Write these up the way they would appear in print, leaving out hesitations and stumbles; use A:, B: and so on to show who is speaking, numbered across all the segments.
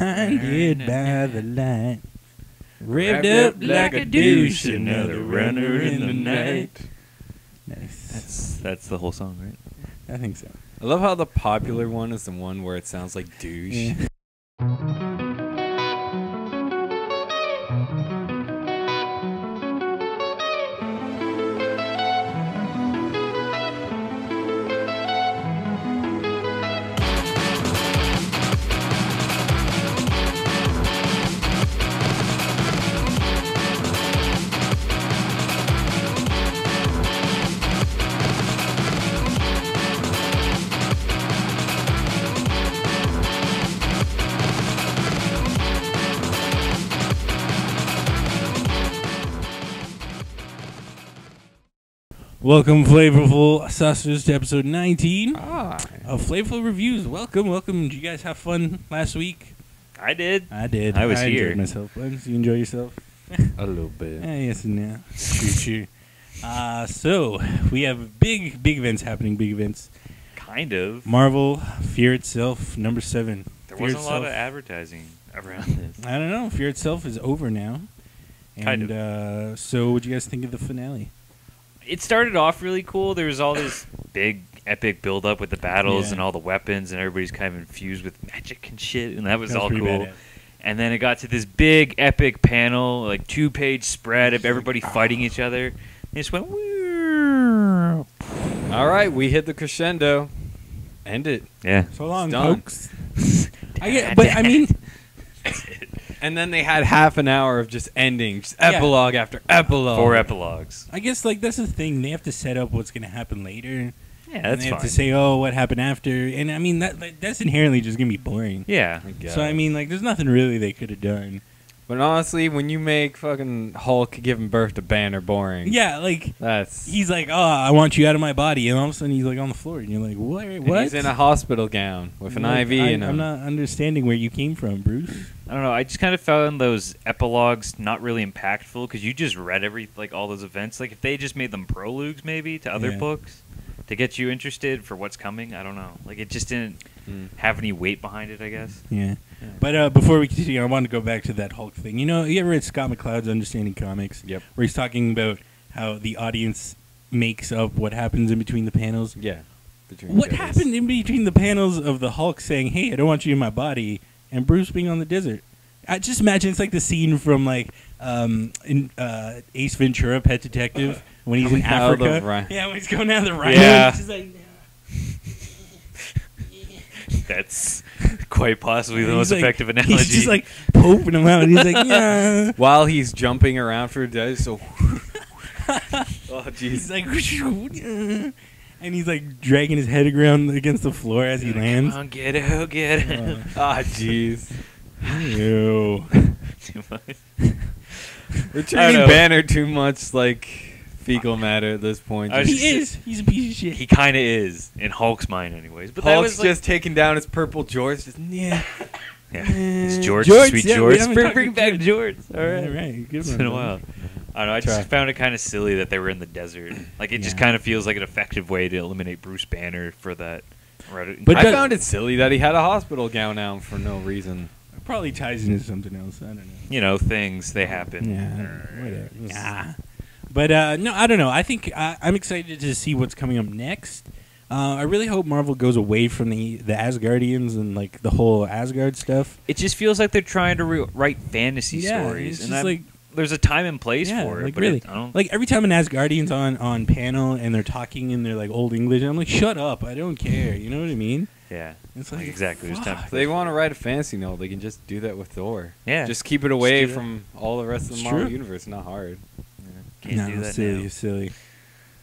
A: blinded by the light. Revved up like a douche, another runner in the night. Nice.
B: That's the whole song, right?
A: I think so.
C: I love how the popular one is the one where it sounds like douche.
A: Yeah. Welcome, Flavorful Saucers, to episode 19 of Flavorful Reviews. Welcome. Did you guys have fun last week?
B: I did.
A: I did.
B: I was
A: I
B: here.
A: enjoyed myself. Did you enjoy yourself?
C: A little bit.
A: Yes and no. True. So, we have big events happening. Big events.
B: Kind of.
A: Marvel, Fear Itself, number 7.
B: There
A: Fear
B: wasn't a lot
A: Itself.
B: of advertising around this.
A: I don't know. Fear Itself is over now.
B: Kind
A: of. So, what do you guys think of the finale?
B: It started off really cool. There was all this big, epic build-up with the battles and all the weapons, and everybody's kind of infused with magic and shit, and that was all cool.
A: Badass.
B: And then it got to this big, epic panel, like 2-page spread of everybody fighting each other. And it just went, "Woo."
C: All right, we hit the crescendo. End it.
B: Yeah.
A: So long,
C: done.
A: folks. I mean...
C: And then they had half an hour of just ending, just epilogue after epilogue.
B: 4 epilogues.
A: I guess that's the thing. They have to set up what's going to happen later.
B: Yeah,
A: And
B: that's
A: they
B: fine.
A: have to say, oh, what happened after. And I mean, that's inherently just going to be boring.
B: Yeah.
A: So, I mean, there's nothing really they could have done.
C: But honestly, when you make fucking Hulk giving birth to Banner boring.
A: Yeah,
C: That's...
A: he's like, oh, I want you out of my body. And all of a sudden, he's on the floor. And you're like, what?
C: And he's in a hospital gown with an IV in him.
A: I'm not understanding where you came from, Bruce.
B: I don't know. I just kind of found those epilogues not really impactful because you just read all those events. Like if they just made them prologues maybe to other books to get you interested for what's coming. I don't know. Like it just didn't have any weight behind it, I guess.
A: Yeah. But before we continue, I want to go back to that Hulk thing. You know, you ever read Scott McCloud's Understanding Comics?
C: Yep.
A: Where he's talking about how the audience makes up what happens in between the panels.
C: Yeah.
A: What happened in between the panels of the Hulk saying, hey, I don't want you in my body, and Bruce being on the desert? I just imagine it's like the scene from in Ace Ventura, Pet Detective, when he's in Africa. Yeah, when he's going down the rhino.
B: Yeah.
A: He's just like,
B: That's quite possibly the
A: he's
B: most
A: like-
B: effective analogy.
A: He's just like pooping him out. And he's like, yeah.
C: While he's jumping around for days, so... Oh, jeez.
A: He's like, and he's like dragging his head around against the floor as he lands.
B: Come on, get it.
C: Ah, jeez.
A: Ew.
B: Too much.
C: We're treating Banner too much like fecal matter at this point.
A: He is. He's a piece of shit.
B: He kind of is in Hulk's mind, anyways. But that
C: Hulk's
B: was
C: just taking down his purple jorts. Just,
B: yeah. It's George,
A: George,
B: sweet
A: yeah,
B: George.
A: we haven't
B: Bring
A: talked
B: back
A: to
B: George. All right.
A: All right. Good
B: It's
A: one,
B: been a
A: buddy.
B: while. I don't know. I just found it kind of silly that they were in the desert. Like it just kind of feels like an effective way to eliminate Bruce Banner for that.
A: But
C: I found it silly that he had a hospital gown on for no reason.
A: It probably ties into something else. I don't know.
B: You know, things they happen.
A: Yeah. Whatever. Nah. But no, I don't know. I think I'm excited to see what's coming up next. I really hope Marvel goes away from the Asgardians and like the whole Asgard stuff.
B: It just feels like they're trying to write fantasy
A: It's
B: stories,
A: just
B: and
A: like
B: there's a time and place for it.
A: Like
B: but
A: really,
B: I don't.
A: like every time an Asgardian's on panel and they're talking in their like old English, I'm like, shut up! I don't care. You know what I mean?
B: Yeah.
A: It's
B: like exactly. There's time.
C: If they want to write a fantasy novel, they can just do that with Thor.
B: Yeah.
C: Just keep it away from all the rest of the
A: It's
C: Marvel
A: true.
C: universe. Not hard.
B: Can't do that
A: silly,
B: now.
A: silly.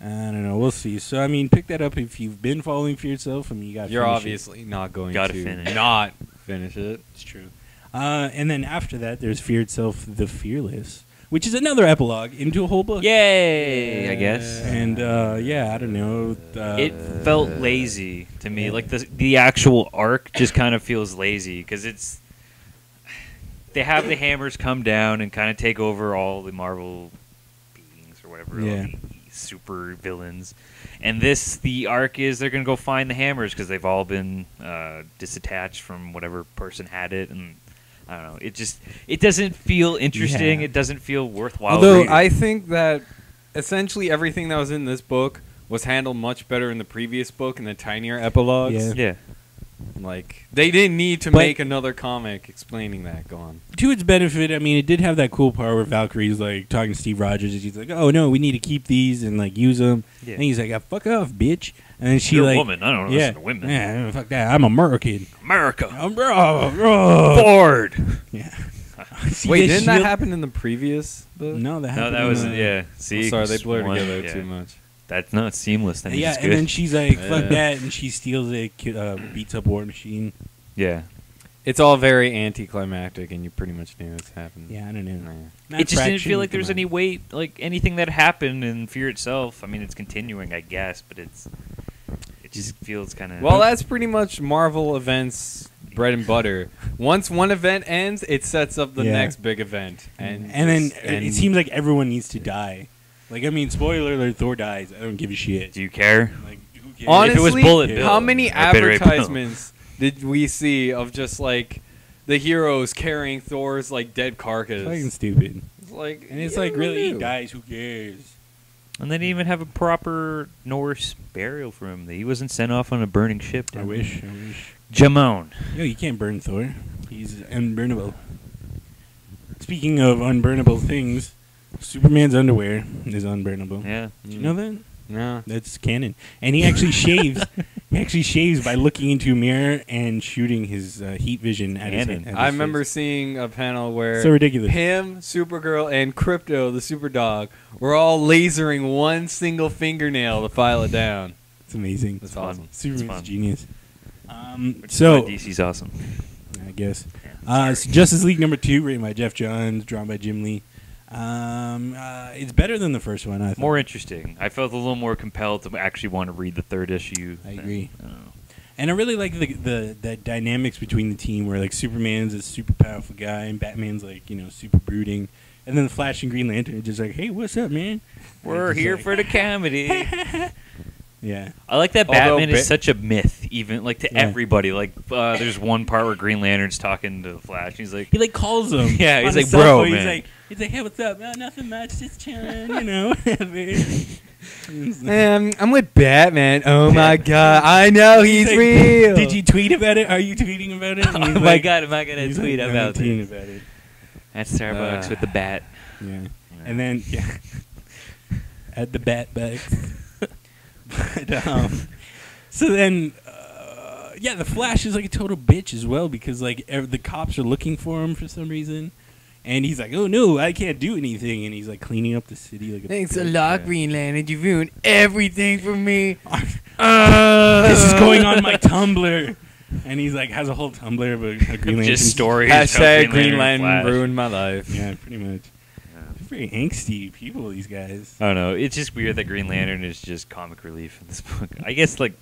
A: I don't know. We'll see. So I mean, pick that up if you've been following for yourself. I mean, you got.
C: You're obviously not going
B: Gotta
C: to
B: finish.
C: not finish it.
A: It's true. And then after that, there's Fear Itself, The Fearless, which is another epilogue into a whole book.
B: Yay! I guess.
A: And yeah, I don't know.
B: It felt lazy to me. Like the actual arc just kind of feels lazy because it's they have the hammers come down and kind of take over all the Marvel beings or whatever, all the super villains. And the arc is they're gonna go find the hammers because they've all been disattached from whatever person had it, and I don't know. It doesn't feel interesting.
A: Yeah.
B: It doesn't feel worthwhile.
C: Although
B: reading.
C: I think that essentially everything that was in this book was handled much better in the previous book in the tinier epilogues.
A: Yeah.
B: yeah.
C: Like, they didn't need to
A: But-
C: make another comic explaining that. Go on.
A: To its benefit, I mean, it did have that cool part where Valkyrie's like talking to Steve Rogers, and she's like, "Oh no, we need to keep these and like use them."
B: Yeah.
A: And he's like, "Fuck off, bitch!" And then she
B: You're
A: like,
B: a woman. I don't know.
A: yeah,
B: Listen to women.
A: yeah, fuck that. I'm American.
B: America.
A: Bored.
B: Bored.
A: Yeah.
C: Wait, didn't that happen in the previous book?
A: No, that
B: No,
A: happened.
B: that was
A: in,
B: yeah. See,
C: Sorry, they blur
B: one,
C: together
B: yeah.
C: too much.
B: That's not seamless. Then
A: Yeah,
B: it's
A: and
B: good.
A: then she's like, "Fuck
C: Yeah.
A: that," and she steals it, beats up War Machine.
B: yeah.
C: It's all very anticlimactic, and you pretty much knew what's happened.
A: Yeah, I don't know.
C: Nah.
A: Not
B: It just didn't
A: Fraction,
B: feel like there
A: come
B: was
A: on.
B: any weight, like anything that happened in Fear itself. I mean, it's continuing, I guess, but it just feels kind of.
C: Well, that's pretty much Marvel events bread and butter. Once one event ends, it sets up the
A: Yeah.
C: next big event, and
A: then
C: just-
A: it seems like everyone needs to die. Like, I mean, spoiler alert: Thor dies. I don't give a shit.
B: Do you care?
A: Like, who cares?
C: honestly,
B: If it was Bullet Bill,
C: how many
B: I better Bill.
C: advertisements did we see of just like the heroes carrying Thor's like dead carcass?
A: It's fucking stupid.
C: It's like,
A: And it's
C: yeah,
A: like, really, he
C: who?
A: dies. Who cares?
B: And they didn't even have a proper Norse burial for him. He wasn't sent off on a burning ship.
A: I wish. I wish.
B: Jamon.
A: No, you can't burn Thor. He's unburnable. Speaking of unburnable things, Superman's underwear is unburnable.
B: Yeah.
A: Did you know that?
C: No.
A: That's canon. And he actually shaves. He actually shaves by looking into a mirror and shooting his heat vision at his,
B: Canon.
A: at his
C: I remember
A: face.
C: seeing a panel where
A: So ridiculous.
C: him, Supergirl, and Crypto, the super dog, were all lasering one single fingernail to file it down.
A: It's amazing.
C: That's
B: fun.
C: awesome.
A: Superman's
B: fun.
A: genius.
B: Which
A: So,
B: is why DC's awesome.
A: I guess.
B: Yeah.
A: So Justice League number 2, written by Jeff Johns, drawn by Jim Lee. It's better than the first one, I thought.
B: More interesting. I felt a little more compelled to actually want to read the third issue.
A: I agree.
B: I don't know.
A: And I really like the dynamics between the team, where like Superman's a super powerful guy and Batman's like, you know, super brooding, and then the Flash and Green Lantern are just like, "Hey, what's up, man?
B: We're
A: And
B: here
A: just
B: for
A: like,
B: the comedy.
A: yeah,
B: I like that
C: Although
B: Batman is such a myth, even like to
A: Yeah.
B: everybody. Like, there's one part where Green Lantern's talking to the Flash. And he's like,
A: he like calls him.
B: Yeah, he's
A: on the
B: like, "Bro,
A: subway."
B: man."
A: He's like, "Hey, what's up? Nothing much, just chilling, you know."
C: I'm with Batman. Oh my god, I know he's
A: like,
C: real.
A: Did you tweet about it? Are you tweeting about it? And he's
B: "Oh my
A: like-
B: god, am I gonna
A: he's
B: tweet
A: like,
B: about
A: "I'm tweeting
B: this?"
A: about it.
B: At Starbucks with the bat.
A: Yeah. And then, yeah, at the bat bags. But, so then, yeah, the Flash is like a total bitch as well, because like the cops are looking for him for some reason, and he's like, "Oh no, I can't do anything," and he's like cleaning up the city like a
C: Thanks a
A: bitch.
C: lot, Green Lantern. You ruined everything for me.
A: This is going on my Tumblr, and he's like has a whole Tumblr of a Green Lantern.
B: Just stories.
C: Hashtag
B: of
C: Green
B: and
C: Lantern
B: Flash.
C: ruined my life.
A: Yeah, pretty much. Very angsty people, these guys.
B: I don't know. It's just weird that Green Lantern is just comic relief in this book. I guess like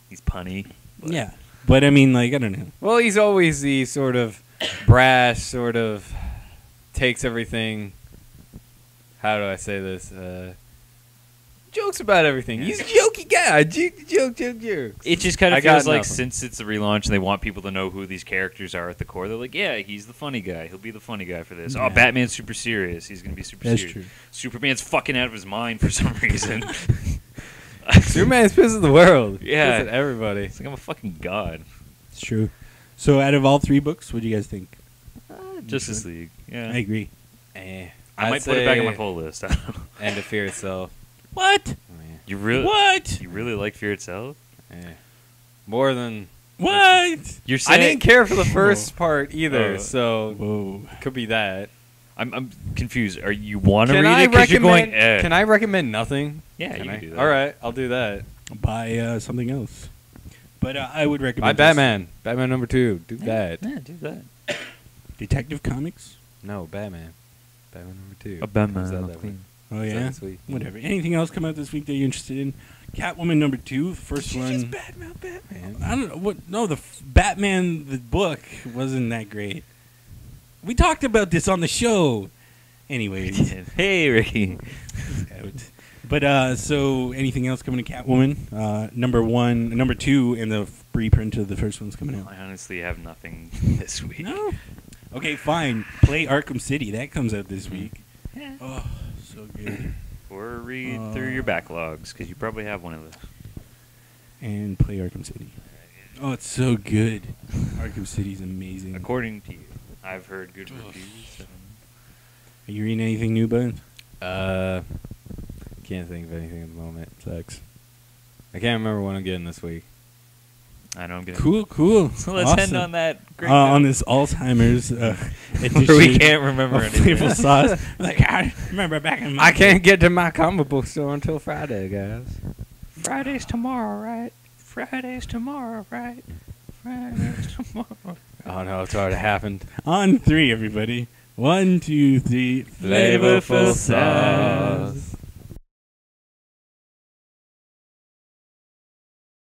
B: he's punny. But
A: Yeah, but I mean, like, I don't know.
C: Well, he's always the sort of brash, sort of takes everything. How do I say this? Jokes about everything. He's a jokey guy. Joke.
B: It just kind
C: I
B: of
C: got
B: feels like
C: nothing.
B: since it's a relaunch and they want people to know who these characters are at the core, they're like, yeah, he's the funny guy. He'll be the funny guy for this.
A: Yeah.
B: Oh, Batman's super serious. He's going to be super
A: That's
B: serious.
A: true.
B: Superman's fucking out of his mind for some reason.
C: Superman's pissed at the world.
B: Yeah.
C: Pissed at everybody.
B: It's like I'm a fucking god.
A: It's true. So, out of all 3 books, what do you guys think?
B: Justice League. Yeah.
A: I agree.
C: Eh.
B: I
C: I'd
B: might put it back on my
C: say
B: pull list. I don't know.
C: And to fear itself.
A: What?
C: Oh,
B: You really?
A: What?
B: You really like Fear itself?
C: More than
A: What?
B: You're
C: I
B: saying
C: didn't care for the first part either,
B: Oh.
C: so
A: Whoa.
C: it could be that.
B: I'm confused. Are you want to
C: Can
B: read
C: I
B: it because you're
C: recommend?
B: going? Eh.
C: Can I recommend nothing?
B: Yeah,
C: Can
B: you
C: I?
B: can do that.
C: All right, I'll do that.
A: Buy something else. But I would recommend
C: Buy
A: this.
C: Batman. Batman number 2. Do that.
B: Yeah, do that.
A: Detective Comics.
C: No, Batman. Batman number 2.
B: A Batman.
C: Comes out that week.
A: Oh yeah.
C: Second week.
A: Whatever. Anything else come out this week that you're interested in? Catwoman number 2, the first
C: She
A: one.
C: just Batman. Batman.
A: I don't know what. No, the Batman the book wasn't that great. We talked about this on the show. Anyways,
B: Hey, Ricky.
A: out. But so anything else coming to Catwoman? Number 2, and the reprint of the first one's coming out.
B: I honestly have nothing this week.
A: No. Okay, fine. Play Arkham City. That comes out this week.
B: Yeah.
A: Oh, so good.
B: Or read through your backlogs, because you probably have one of those.
A: And play Arkham City. Oh, it's so good. Arkham City's amazing.
B: According to you. I've heard good reviews. So.
A: Are you reading anything new, Bud?
C: Can't think of anything at the moment. Sucks. I can't remember what I'm getting this week.
B: I know I'm getting
A: Cool.
B: So let's
A: Awesome.
B: end on that great
A: On
B: note.
A: this Alzheimer's edition.
B: Where we can't remember
A: of
B: anything.
A: Flavorful Sauce. Like, I remember back in my
C: I can't get to my comic book store until Friday, guys.
B: Friday's tomorrow, right? Friday's tomorrow, right? Friday's tomorrow.
C: Oh no, it's already happened.
A: On 3, everybody. 1, 2, 3.
C: Flavorful Sauce.